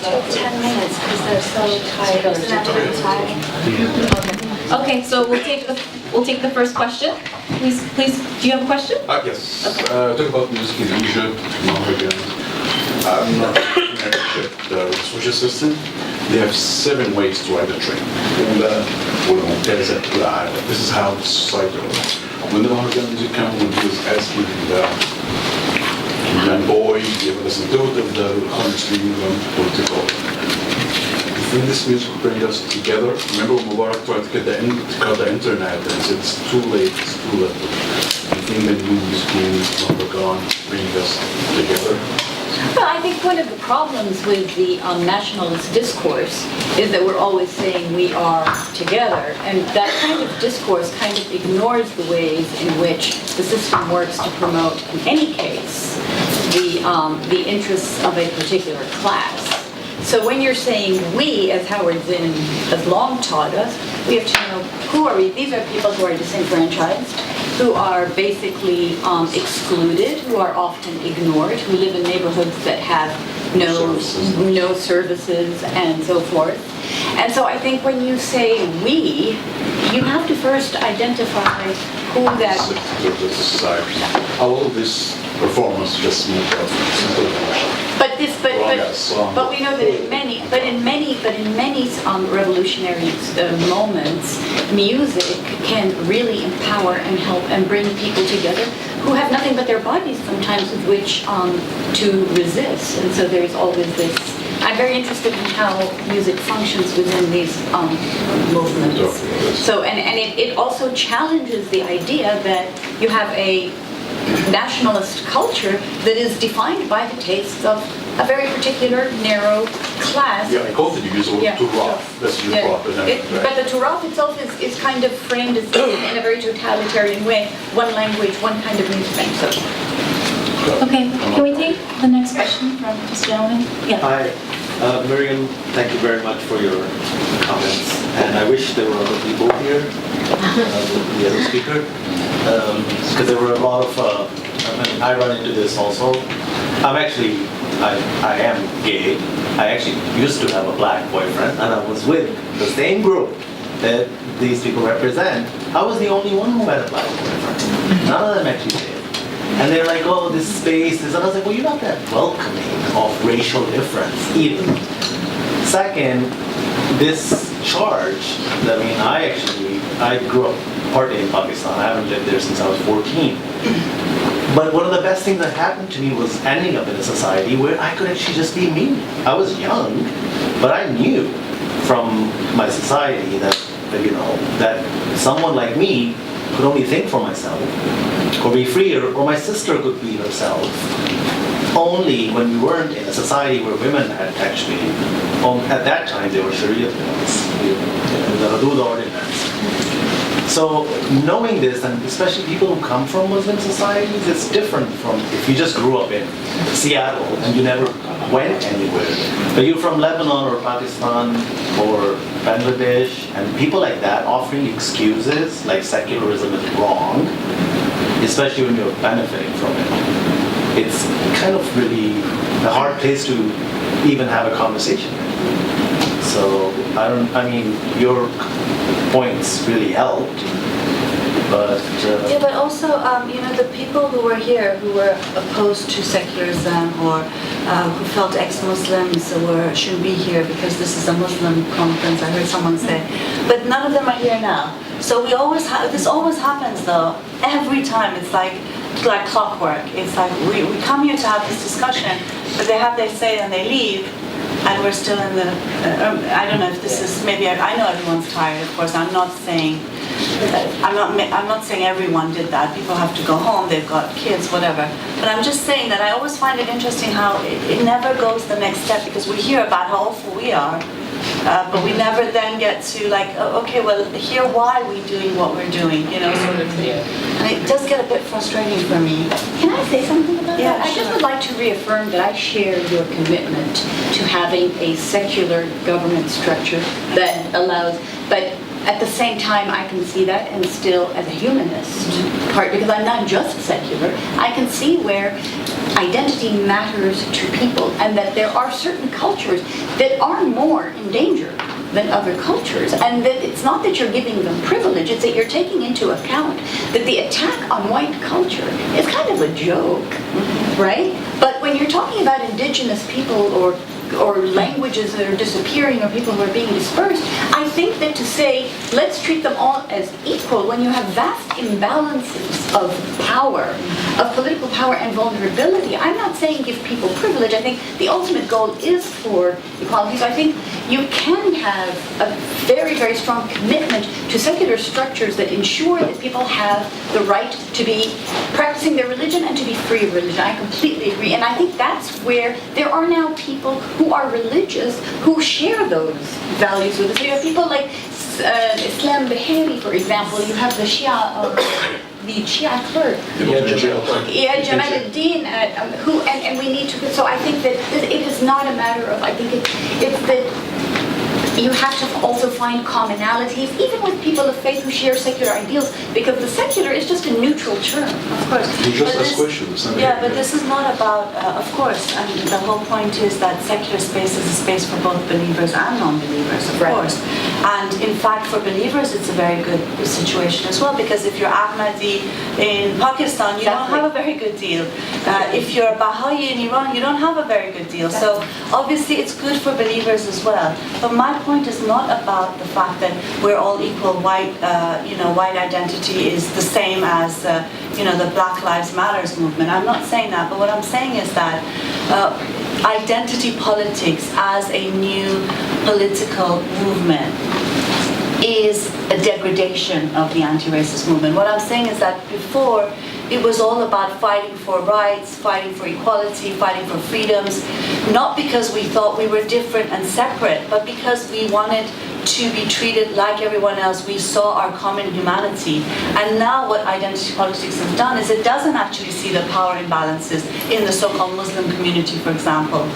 take 10 minutes because they're so tired. Isn't that really tiring? Okay, so we'll take the first question. Please, do you have a question? Yes. Talk about music in Egypt, Maryam. I'm not familiar with the social system. They have 7 ways to ride a train. This is how the society works. When the Maryam music came, when he was asking the young boy, he ever listened to it, the honestly political. I think this music will bring us together. Remember when Mubarak tried to cut the internet and said it's too late, it's too little. I think the new music will bring us together. Well, I think one of the problems with the nationalist discourse is that we're always saying we are together, and that kind of discourse kind of ignores the ways in which the system works to promote, in any case, the interests of a particular class. So when you're saying we, as Howard Zinn has long taught us, we have to know who are we. These are people who are disenfranchised, who are basically excluded, who are often ignored, who live in neighborhoods that have no services and so forth. And so I think when you say we, you have to first identify who that... Society. How will this performance just move out? But we know that in many revolutionary moments, music can really empower and help and bring people together who have nothing but their bodies sometimes with which to resist. And so there's always this. I'm very interested in how music functions within these movements. So and it also challenges the idea that you have a nationalist culture that is defined by the tastes of a very particular narrow class. Yeah, I called the use of Turaf. That's your problem. But the Turaf itself is kind of framed as in a very totalitarian way, one language, one kind of music. So. Okay, can we take the next question from this gentleman? Yeah. Hi, Maryam, thank you very much for your comments. And I wish there were other people here, the other speaker, because there were a lot of, I run into this also. I am gay. I actually used to have a black boyfriend, and I was with the same group that these people represent. I was the only one who had a black boyfriend. None of them actually did. And they're like, oh, this space is, and I was like, well, you're not that welcoming of racial difference either. Second, this charge, I grew up partly in Pakistan. I haven't lived there since I was 14. But one of the best things that happened to me was ending up in a society where I could actually just be me. I was young, but I knew from my society that someone like me could only think for myself, or be freer, or my sister could be herself. Only when we weren't in a society where women had actually, at that time they were Sharia laws, the Hudud ordinance. So knowing this, and especially people who come from Muslim societies, it's different from if you just grew up in Seattle and you never went anywhere. But you're from Lebanon or Pakistan or Bangladesh, and people like that offering excuses like secularism is wrong, especially when you're benefiting from it. It's kind of really a hard place to even have a conversation. So your points really helped, but but also the people who were here who were opposed to secularism or who felt ex-Muslims shouldn't be here because this is a Muslim conference. I heard someone say, but none of them are here now. So we always this always happens though. Every time it's like clockwork. It's like we come here to have this discussion, but they have their say and they leave. And we're still in the, I don't know if this is, maybe, I know everyone's tired, of course. I'm not saying everyone did that. People have to go home, they've got kids, whatever. But I'm just saying that I always find it interesting how it never goes the next step, because we hear about how awful we are, but we never then get to okay, well, hear why we're doing what we're doing, sort of thing. And it does get a bit frustrating for me. Can I say something about that? Yeah, I just would like to reaffirm that I share your commitment to having a secular government structure that allows, but at the same time I can see that and still as a humanist part, because I'm not just secular, I can see where identity matters to people, and that there are certain cultures that are more in danger than other cultures, and that it's not that you're giving them privilege, it's that you're taking into account that the attack on white culture is kind of a joke, right? But when you're talking about indigenous people or languages that are disappearing or people who are being dispersed, I think that to say, let's treat them all as equal when you have vast imbalances of power, of political power and vulnerability. I'm not saying give people privilege. I think the ultimate goal is for equality. So I think you can have a very, very strong commitment to secular structures that ensure that people have the right to be practicing their religion and to be free of religion. I completely agree. And I think that's where there are now people who are religious who share those values with us. So you have people like Islam Bahiri, for example. You have the Shia clerk. Jamal al-Din, who, and we need to, so I think that it is not a matter of, I think it's that you have to also find commonalities, even with people of faith who share secular ideals, because the secular is just a neutral term. Of course. You just ask questions. Yeah, but this is not about, of course, I mean, the whole point is that secular space is a space for both believers and non-believers, of course. And in fact, for believers, it's a very good situation as well, because if you're Ahmadi in Pakistan, you don't have a very good deal. If you're Baha'i in Iran, you don't have a very good deal. So obviously, it's good for believers as well. But my point is not about the fact that we're all equal. White identity is the same as the Black Lives Matters movement. I'm not saying that, but what I'm saying is that identity politics as a new political movement is a degradation of the anti-racist movement. What I'm saying is that before, it was all about fighting for rights, fighting for equality, fighting for freedoms, not because we thought we were different and separate, but because we wanted to be treated like everyone else. We saw our common humanity. And now what identity politics has done is it doesn't actually see the power imbalances in the so-called Muslim community, for example.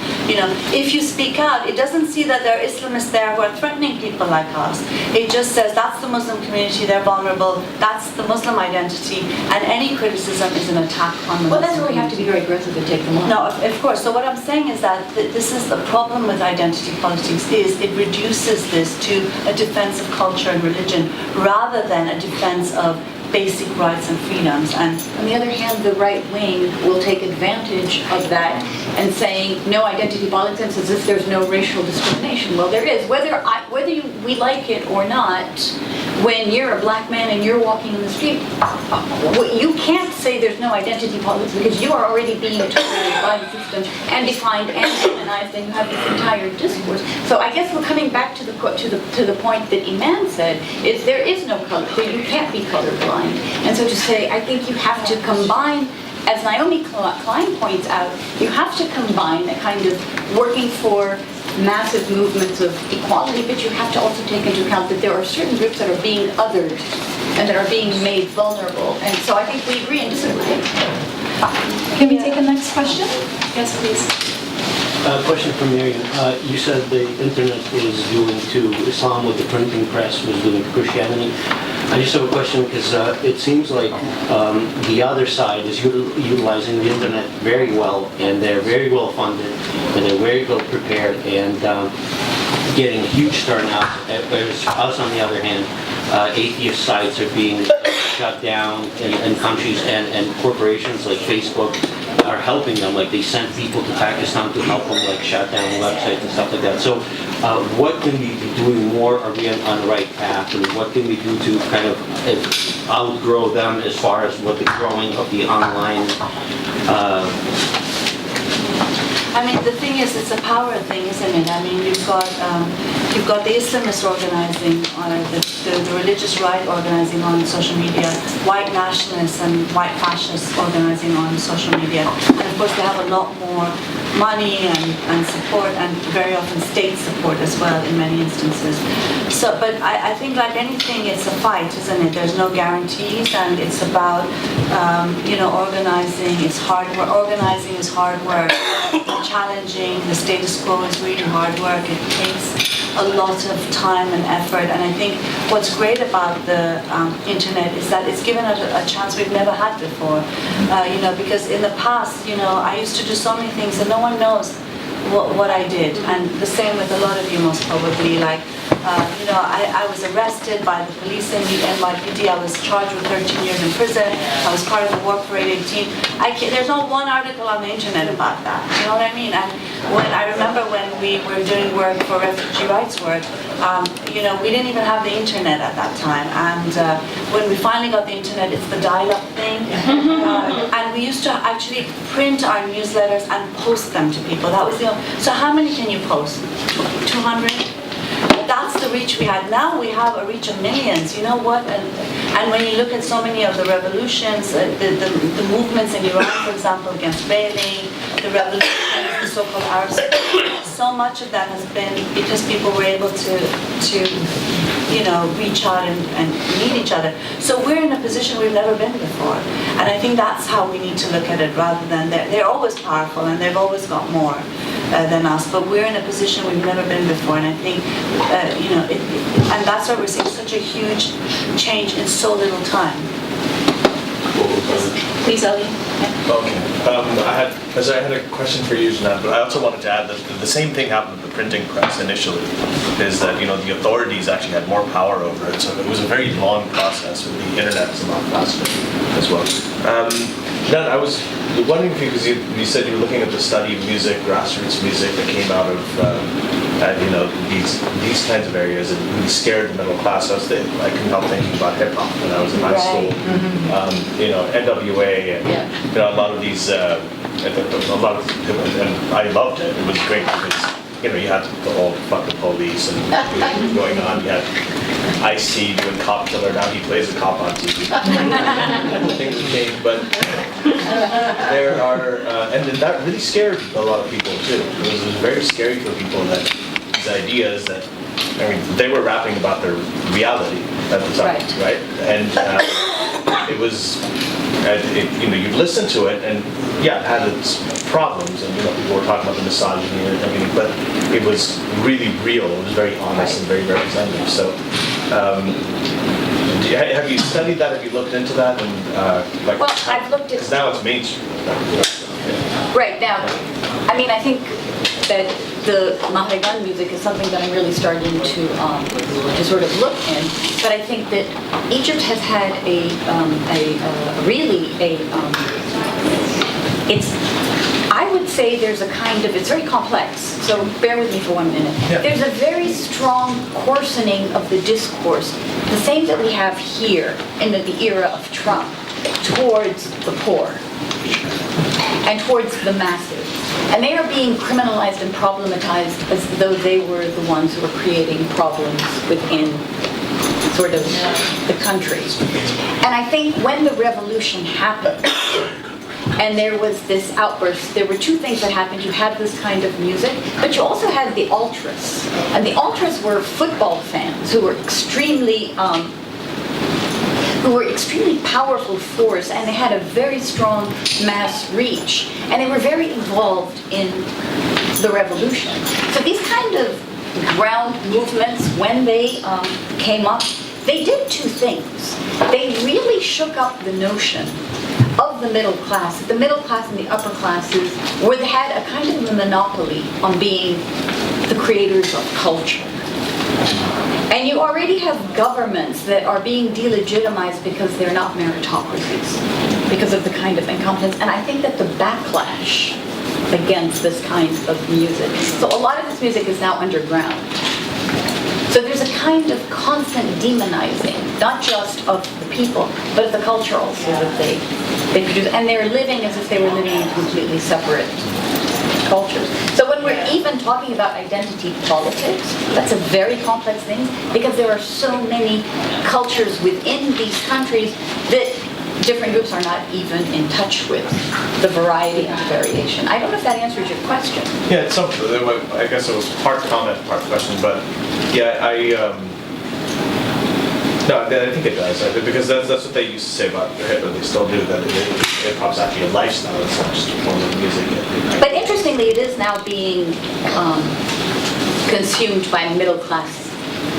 If you speak out, it doesn't see that there are Islamists there who are threatening people like us. It just says that's the Muslim community, they're vulnerable, that's the Muslim identity, and any criticism is an attack on the Muslim that's where we have to be very aggressive and take them on. No, of course. So what I'm saying is that this is the problem with identity politics, is it reduces this to a defense of culture and religion rather than a defense of basic rights and freedoms. And on the other hand, the right wing will take advantage of that and saying no identity politics as if there's no racial discrimination. Well, there is. Whether we like it or not, when you're a black man and you're walking in the street, you can't say there's no identity politics because you are already being tolerated by the system and defined and demonized, and you have this entire discourse. So I guess we're coming back to the point that Iman said, is there is no color, you can't be colorblind. And so to say, I think you have to combine, as Naomi Klein points out, you have to combine a kind of working for massive movements of equality, but you have to also take into account that there are certain groups that are being othered and that are being made vulnerable. And so I think we agree and disagree. Can we take the next question? Yes, please. Question from Maryam. You said the internet is doing to Islam what the printing press was doing to Christianity. I just have a question because it seems like the other side is utilizing the internet very well, and they're very well funded, and they're very well prepared, and getting a huge turnout. Whereas us, on the other hand, atheist sites are being shut down in countries, and corporations like Facebook are helping them. Like they send people to Pakistan to help them, like shut down websites and stuff like that. So what can we be doing more? Are we on the right path? And what can we do to kind of outgrow them as far as what the growing of the online I mean, the thing is, it's a power thing, isn't it? I mean, you've got the Islamists organizing, or the religious right organizing on social media, white nationalists and white fascists organizing on social media. And of course, they have a lot more money and support, and very often state support as well in many instances. So, but I think like anything, it's a fight, isn't it? There's no guarantees, and it's about, organizing. It's hard work. Organizing is hard work. Challenging the status quo is really hard work. It takes a lot of time and effort. And I think what's great about the internet is that it's given us a chance we've never had before. Because in the past, I used to do so many things and no one knows what I did. And the same with a lot of you most probably. I was arrested by the police in the NYPD. I was charged with 13 years in prison. I was part of the War Parade 18. There's not one article on the internet about that. You know what I mean? And I remember when we were doing work for refugee rights work, we didn't even have the internet at that time. And when we finally got the internet, it's the dial-up thing. And we used to actually print our newsletters and post them to people. That was the only. So how many can you post? 200? That's the reach we had. Now we have a reach of millions. You know what? And when you look at so many of the revolutions, the movements in Iran, for example, against Bailey, the revolutions, the so-called Arab Spring, so much of that has been because people were able to reach out and meet each other. So we're in a position we've never been before. And I think that's how we need to look at it, rather than they're always powerful and they've always got more than us. But we're in a position we've never been before. And I think, and that's why we're seeing such a huge change in so little time. Please, Ali. Okay. I had a question for you, Ginan, but I also wanted to add that the same thing happened with the printing press initially, is that, the authorities actually had more power over it, so it was a very long process with the internet as a lot faster as well. Then I was wondering if because you said you were looking at the study of music, grassroots music that came out of these kinds of areas, and really scared the middle class. I couldn't help thinking about hip hop when I was in high school. NWA, and a lot of these, and I loved it. It was great because you had the whole "fuck the police" and going on. You had Ice-T doing Cop Killer. Now he plays a cop on TV. Things have changed, but there are, and that really scared a lot of people too. It was very scary for people that these ideas that, they were rapping about their reality at the time, right? And it was, you'd listen to it, and it had its problems, and people were talking about the misogyny and everything, but it was really real. It was very honest and very representative. So, have you studied that? Have you looked into that? And I've looked at. Because now it's mainstream. Right now, I think that the Mahragan music is something that I'm really starting to sort of look in. But I think that Egypt has had I would say there's a kind of, it's very complex, so bear with me for 1 minute. Yeah. There's a very strong coarsening of the discourse, the same that we have here in the era of Trump, towards the poor and towards the masses. And they are being criminalized and problematized as though they were the ones who were creating problems within sort of the country. And I think when the revolution happened, and there was this outburst, there were two things that happened. You had this kind of music, but you also had the ultras. And the ultras were football fans who were extremely powerful force, and they had a very strong mass reach, and they were very involved in the revolution. So these kind of ground movements, when they came up, they did two things. They really shook up the notion of the middle class. The middle class and the upper classes had a kind of a monopoly on being the creators of culture. And you already have governments that are being delegitimized because they're not meritocracies, because of the kind of incompetence. And I think that the backlash against this kind of music, so a lot of this music is now underground. So there's a kind of constant demonizing, not just of the people, but of the culture also that they produce. And they're living as if they were living in completely separate cultures. So when we're even talking about identity politics, that's a very complex thing, because there are so many cultures within these countries that different groups are not even in touch with the variety and the variation. I don't know if that answers your question. Yeah, it's something. I guess it was part comment, part question, but no, I think it does, because that's what they used to say about hip, or they still do, that hip hop's actually a lifestyle. It's not just a form of music. But interestingly, it is now being consumed by middle class.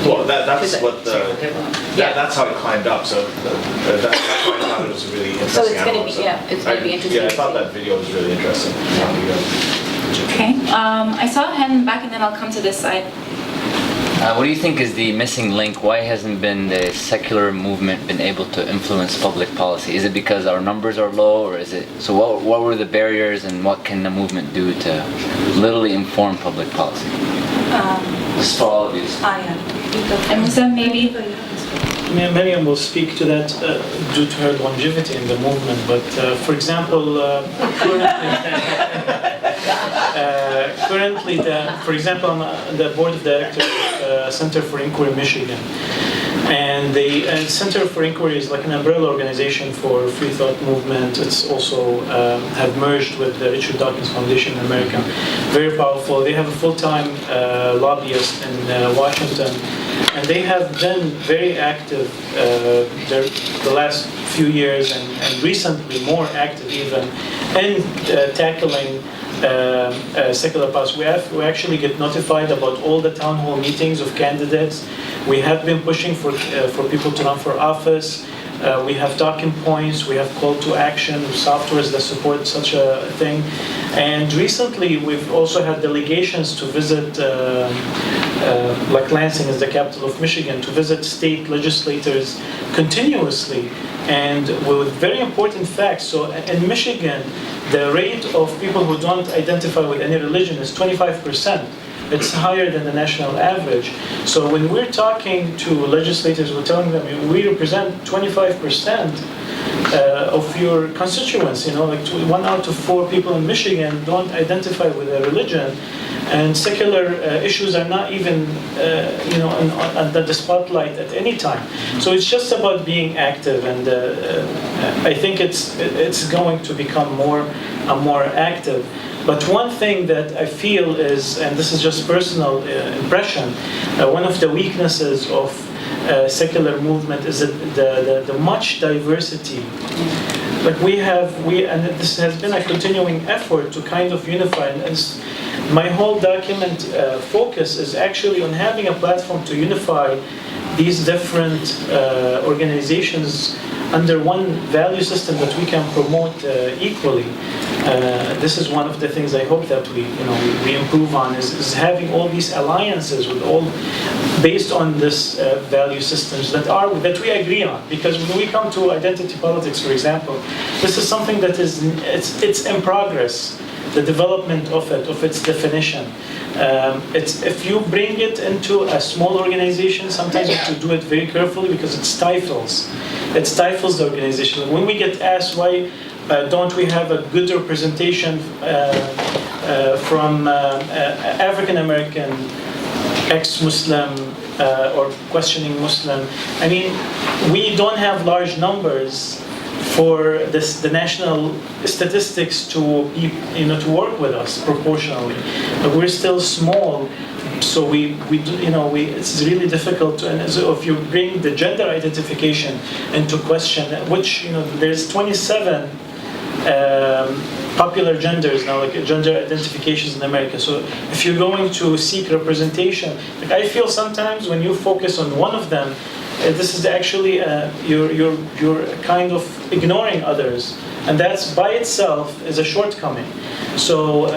Well, that's what Yeah. that's how it climbed up. So that's why I thought it was really interesting. So it's going to be, analysis. it's going to be interesting. Yeah, I thought that video was really interesting. Okay. I saw a hand back, and then I'll come to this side. What do you think is the missing link? Why hasn't been the secular movement been able to influence public policy? Is it because our numbers are low, or is it... So what were the barriers, and what can the movement do to literally inform public policy? Just for all of you. And Wissam, maybe? Maryam will speak to that due to her longevity in the movement, but for example, currently, for example, I'm the board of directors of Center for Inquiry Michigan. And the Center for Inquiry is like an umbrella organization for free thought movement. It's also have merged with the Richard Dawkins Foundation in America. Very powerful. They have a full-time lobbyist in Washington, and they have been very active the last few years, and recently more active even in tackling secular policy. We actually get notified about all the town hall meetings of candidates. We have been pushing for people to run for office. We have talking points. We have call to action softwares that support such a thing. And recently, we've also had delegations to visit, like Lansing is the capital of Michigan, to visit state legislators continuously, and with very important facts. So in Michigan, the rate of people who don't identify with any religion is 25%. It's higher than the national average. So when we're talking to legislators, we're telling them we represent 25% of your constituents. You know, like 1 out of 4 people in Michigan don't identify with a religion, and secular issues are not even, under the spotlight at any time. So it's just about being active, and I think it's going to become more active. But one thing that I feel is, and this is just personal impression, one of the weaknesses of secular movement is that the much diversity. Like and this has been a continuing effort to kind of unify. And my whole document focus is actually on having a platform to unify these different organizations under one value system that we can promote equally. This is one of the things I hope that we improve on, is having all these alliances with all based on this value systems that we agree on. Because when we come to identity politics, for example, this is something that it's in progress. The development of its definition. If you bring it into a small organization, sometimes you have to do it very carefully because it stifles the organization. When we get asked why don't we have a good representation from African American, ex-Muslim, or questioning Muslim, I mean, we don't have large numbers for the national statistics to work with us proportionally. But we're still small, so it's really difficult. And so if you bring the gender identification into question, which there's 27 popular genders now, like gender identifications in America. So if you're going to seek representation, like I feel sometimes when you focus on one of them, this is actually you're kind of ignoring others, and that's by itself is a shortcoming. So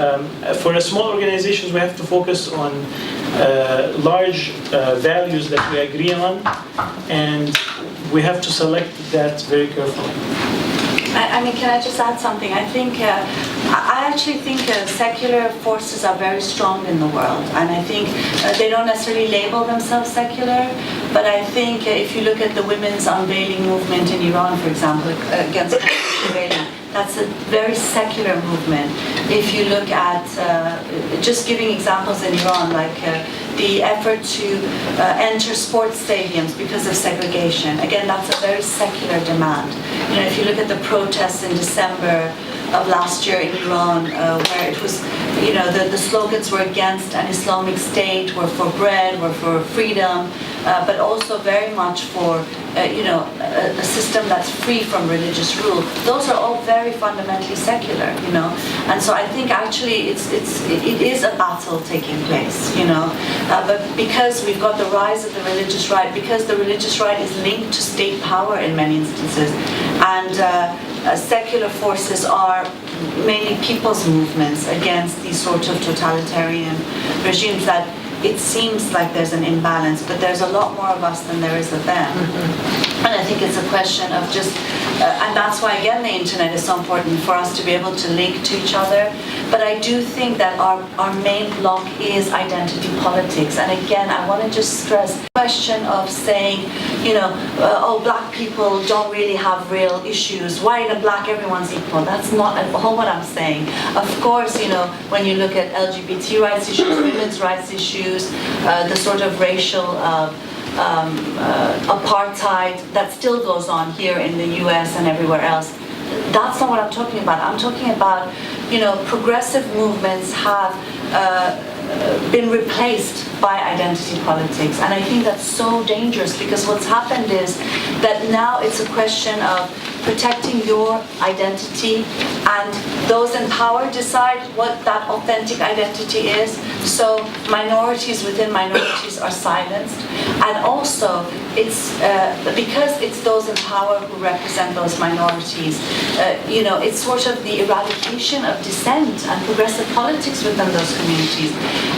for a small organizations, we have to focus on large values that we agree on, and we have to select that very carefully. I mean, can I just add something? I actually think secular forces are very strong in the world, and I think they don't necessarily label themselves secular, but I think if you look at the women's unveiling movement in Iran, for example, against surveillance, that's a very secular movement. If you look at, just giving examples in Iran, like the effort to enter sports stadiums because of segregation, again, that's a very secular demand. If you look at the protests in December of last year in Iran, where it was, the slogans were against an Islamic state, were for bread, were for freedom, but also very much for, a system that's free from religious rule. Those are all very fundamentally secular, And so I think actually it is a battle taking place, But because we've got the rise of the religious right, because the religious right is linked to state power in many instances, and secular forces are mainly people's movements against these sort of totalitarian regimes, that it seems like there's an imbalance, but there's a lot more of us than there is of them. And I think it's a question of just, and that's why again the internet is so important for us to be able to link to each other. But I do think that our main block is identity politics. And again, I want to just stress the question of saying, you know, oh, black people don't really have real issues. White and black, everyone's equal. That's not at all what I'm saying. Of course, you know, when you look at LGBT rights issues, women's rights issues, the sort of racial apartheid that still goes on here in the US and everywhere else. That's not what I'm talking about. I'm talking about, you know, progressive movements have been replaced by identity politics. And I think that's so dangerous, because what's happened is that now it's a question of protecting your identity, and those in power decide what that authentic identity is. So minorities within minorities are silenced. And also, it's because it's those in power who represent those minorities, you know, it's sort of the eradication of dissent and progressive politics within those communities.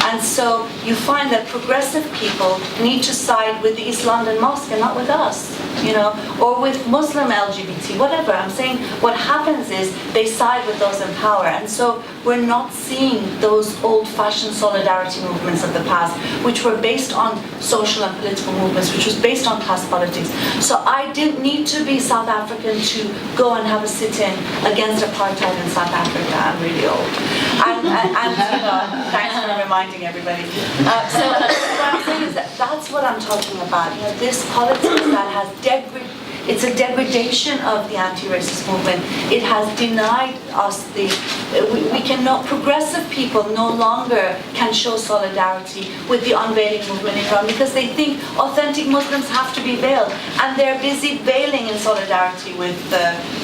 And so you find that progressive people need to side with the East London Mosque and not with us, you know, or with Muslim LGBT, whatever. I'm saying what happens is they side with those in power. And so we're not seeing those old-fashioned solidarity movements of the past, which were based on social and political movements, which was based on class politics. So I didn't need to be South African to go and have a sit-in against apartheid in South Africa. I'm really old. And you know, thanks for reminding everybody. So what I'm saying is that that's what I'm talking about. You know, this politics that has it's a degradation of the anti-racist movement. It has denied us we cannot, progressive people no longer can show solidarity with the unveiling movement in Iran, because they think authentic Muslims have to be veiled, and they're busy veiling in solidarity with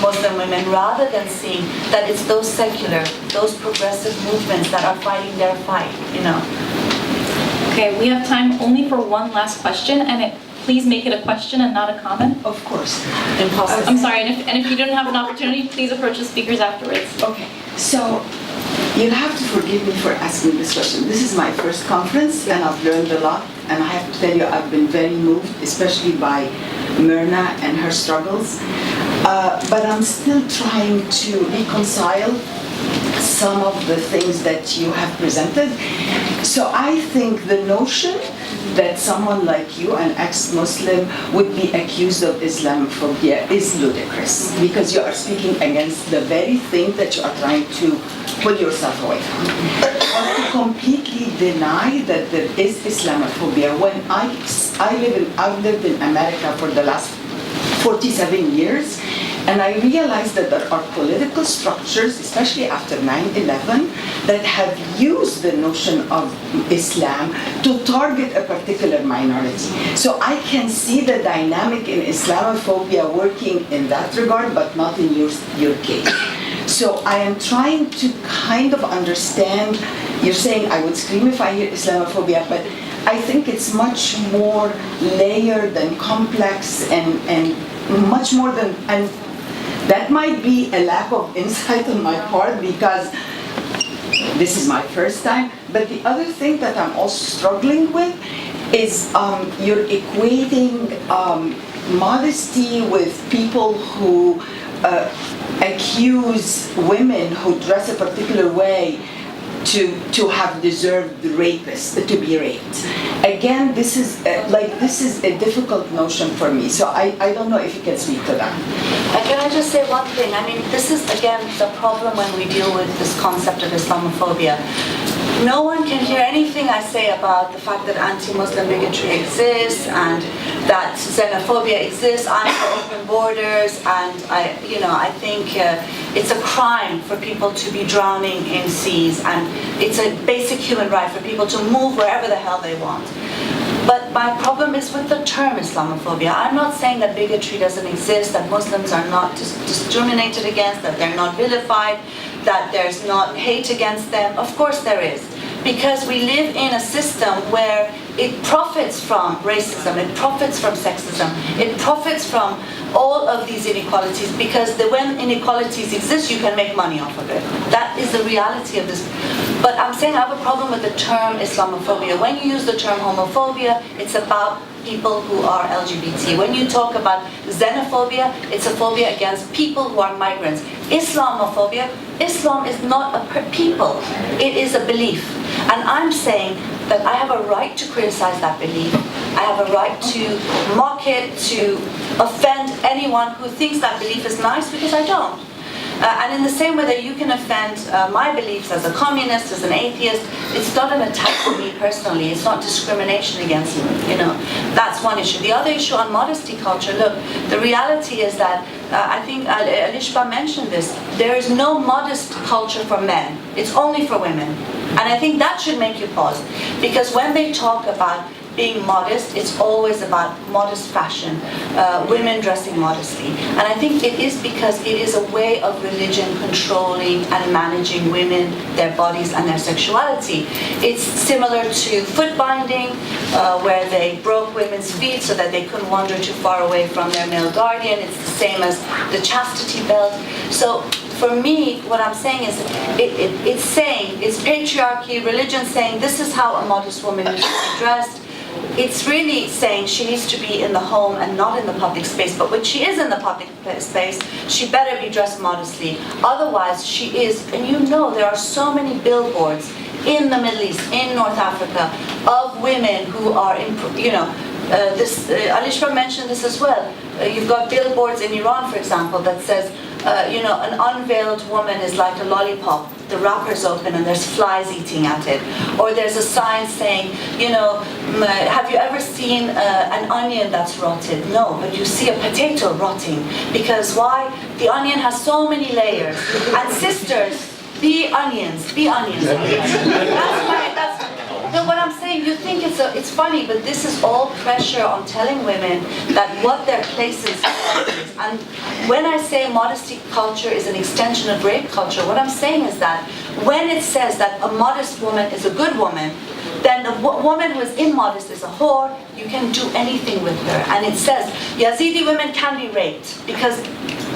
Muslim women, rather than seeing that it's those secular, those progressive movements that are fighting their fight, you know. Okay, we have time only for one last question, and please make it a question and not a comment. Of course. Impossible. I'm sorry, and if you don't have an opportunity, please approach the speakers afterwards. Okay, so you'll have to forgive me for asking this question. This is my first conference, and I've learned a lot, and I have to tell you, I've been very moved, especially by Myrna and her struggles. But I'm still trying to reconcile some of the things that you have presented. So I think the notion that someone like you, an ex-Muslim, would be accused of Islamophobia is ludicrous, because you are speaking against the very thing that you are trying to pull yourself away from. Or to completely deny that there is Islamophobia. When I've lived in America for the last 47 years, and I realized that there are political structures, especially after 9/11, that have used the notion of Islam to target a particular minority. So I can see the dynamic in Islamophobia working in that regard, but not in your case. So I am trying to kind of understand, you're saying I would scream if I hear Islamophobia, but I think it's much more layered and complex and much more than, and that might be a lack of insight on my part, because this is my first time. But the other thing that I'm also struggling with is you're equating modesty with people who accuse women who dress a particular way to have deserved the rapist, to be raped. Again, this is a difficult notion for me. So I don't know if you can speak to that. Can I just say one thing? I mean, this is again the problem when we deal with this concept of Islamophobia. No one can hear anything I say about the fact that anti-Muslim bigotry exists and that xenophobia exists. I'm for open borders, and I think it's a crime for people to be drowning in seas, and it's a basic human right for people to move wherever the hell they want. But my problem is with the term Islamophobia. I'm not saying that bigotry doesn't exist, that Muslims are not discriminated against, that they're not vilified, that there's not hate against them. Of course there is. because we live in a system where it profits from racism, it profits from sexism, it profits from all of these inequalities, because when inequalities exist, you can make money off of it. That is the reality of this. But I'm saying I have a problem with the term Islamophobia. When you use the term homophobia, it's about people who are LGBT. When you talk about xenophobia, it's a phobia against people who are migrants. Islamophobia, Islam is not a people, it is a belief. And I'm saying that I have a right to criticize that belief. I have a right to mock it, to offend anyone who thinks that belief is nice, because I don't. And in the same way that you can offend my beliefs as a communist, as an atheist, it's not an attack on me personally. It's not discrimination against me. You know, that's one issue. The other issue on modesty culture. Look, the reality is that I think Alishba mentioned this. There is no modest culture for men. It's only for women. And I think that should make you pause, because when they talk about being modest, it's always about modest fashion, women dressing modestly. And I think it is because it is a way of religion controlling and managing women, their bodies and their sexuality. It's similar to foot binding, where they broke women's feet so that they couldn't wander too far away from their male guardian. It's the same as the chastity belt. So for me, what I'm saying is, it's saying, it's patriarchy, religion saying this is how a modest woman needs to be dressed. It's really saying she needs to be in the home and not in the public space. But when she is in the public space, she better be dressed modestly. Otherwise, she is, and you know there are so many billboards in the Middle East, in North Africa, of women who are, Alishba mentioned this as well. You've got billboards in Iran, for example, that says, an unveiled woman is like a lollipop. The wrapper's open and there's flies eating at it. Or there's a sign saying, have you ever seen an onion that's rotted? No, but you see a potato rotting. Because why? The onion has so many layers. And sisters, be onions, be onions. No, what I'm saying, you think it's funny, but this is all pressure on telling women that what their place is. And when I say modesty culture is an extension of rape culture, what I'm saying is that when it says that a modest woman is a good woman, then the woman who is immodest is a whore. You can do anything with her. And it says Yazidi women can be raped, because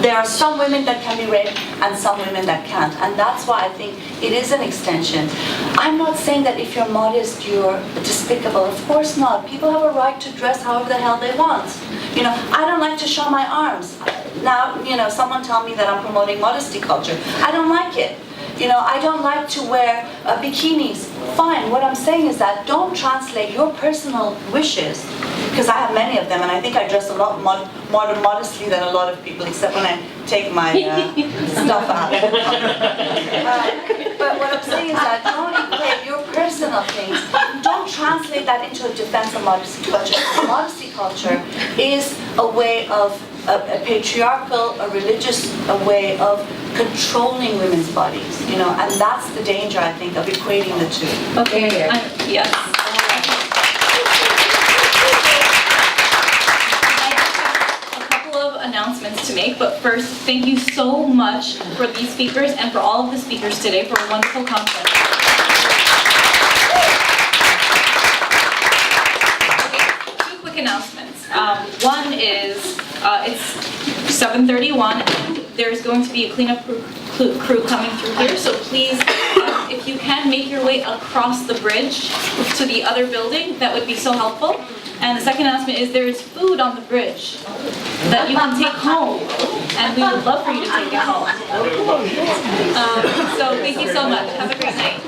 there are some women that can be raped and some women that can't. And that's why I think it is an extension. I'm not saying that if you're modest, you're despicable. Of course not. People have a right to dress however the hell they want. I don't like to show my arms. Now, someone tell me that I'm promoting modesty culture. I don't like it. I don't like to wear bikinis. Fine, what I'm saying is that don't translate your personal wishes, because I have many of them, and I think I dress a lot more modestly than a lot of people, except when I take my stuff out. But what I'm saying is that don't equate your personal things. Don't translate that into a defense of modesty culture. Modesty culture is a way of a patriarchal, a religious way of controlling women's bodies, and that's the danger, I think, of equating the two. Okay, yes. A couple of announcements to make, but first, thank you so much for these speakers and for all of the speakers today for a wonderful conference. Okay, 2 quick announcements. One is, it's 7:31, and there's going to be a cleanup crew coming through here, so please, if you can make your way across the bridge to the other building, that would be so helpful. And the second announcement is there is food on the bridge that you can take home, and we would love for you to take it home. So thank you so much. Have a great night.